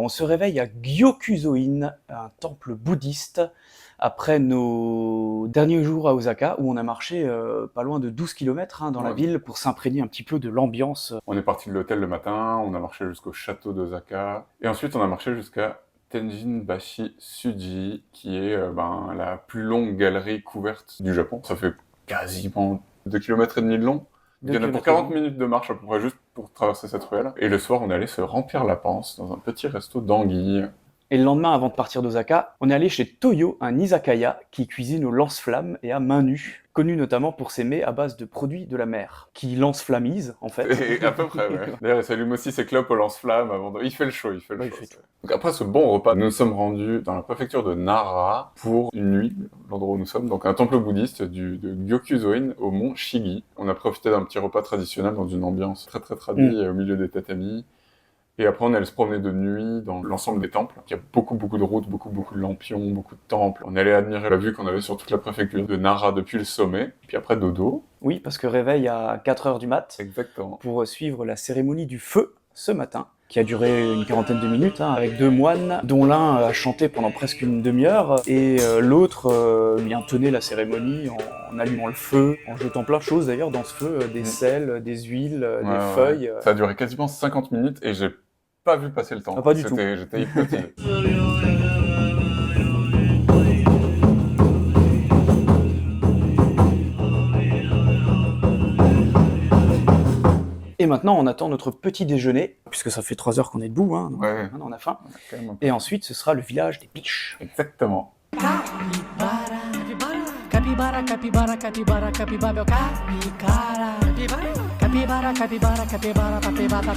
On se réveille à Gyokuzoin, un temple bouddhiste, après nos derniers jours à Osaka, où on a marché pas loin de 12 km dans la ville pour s'imprégner un petit peu de l'ambiance. On est parti de l'hôtel le matin, on a marché jusqu'au château d'Osaka, et ensuite on a marché jusqu'à Tenjin-bashi Tsuji, qui est la plus longue galerie couverte du Japon. Ça fait quasiment 2,5 km de long. Il y en a pour 40 minutes de marche à peu près juste pour traverser cette ruelle. Et le soir, on est allé se remplir la panse dans un petit resto d'anguilles. Et le lendemain, avant de partir d'Osaka, on est allé chez Toyo, un izakaya qui cuisine au lance-flammes et à main nue, connu notamment pour ses mets à base de produits de la mer, qui lance-flammise en fait. Et à peu près, ouais. D'ailleurs, il s'allume aussi ses clopes au lance-flammes avant de... Il fait le chaud, il fait le chaud. Donc après ce bon repas, nous nous sommes rendus dans la préfecture de Nara pour une nuit, l'endroit où nous sommes, donc un temple bouddhiste de Gyokuzoin au mont Shigi. On a profité d'un petit repas traditionnel dans une ambiance très très tradie au milieu des tatamis. Et après, on allait se promener de nuit dans l'ensemble des temples. Il y a beaucoup de routes, beaucoup de lampions, beaucoup de temples. On allait admirer la vue qu'on avait sur toute la préfecture de Nara depuis le sommet. Puis après, dodo. Oui, parce que réveil à 4h du mat. Exactement. Pour suivre la cérémonie du feu ce matin, qui a duré une quarantaine de minutes, avec 2 moines, dont l'un a chanté pendant presque une demi-heure, et l'autre bien tenait la cérémonie en allumant le feu, en jetant plein de choses d'ailleurs dans ce feu, des sels, des huiles, des feuilles. Ça a duré quasiment 50 minutes et j'ai pas vu passer le temps. Ah, pas du tout. J'étais hypnotisé. Et maintenant, on attend notre petit déjeuner, puisque ça fait 3 heures qu'on est debout, donc on a faim. Et ensuite, ce sera le village des biches. Exactement. Capybara, capybara, capybara, capybara, capybara, capybara, capybara, capybara, capybara, capybara, capybara.